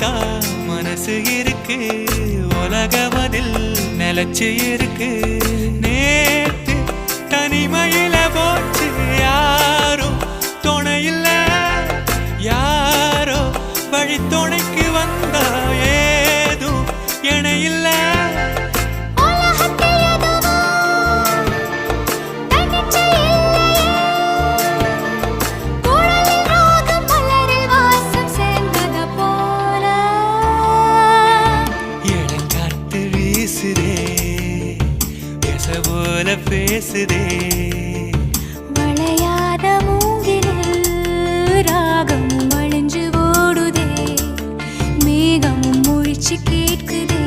தான் மனசு இருக்கு உலகமதில் நிலச்சு இருக்கு நேத்து தனிமையில போச்சு யாரும் துணையில்ல யாரோ வழி துணைக்கு வந்தா ஏதும் இணையில்ல போல பேசுதே வளையாத மூங்கிலில் ராகம் வளைஞ்சு ஓடுதே மேகமும் முழிச்சு கேட்குதே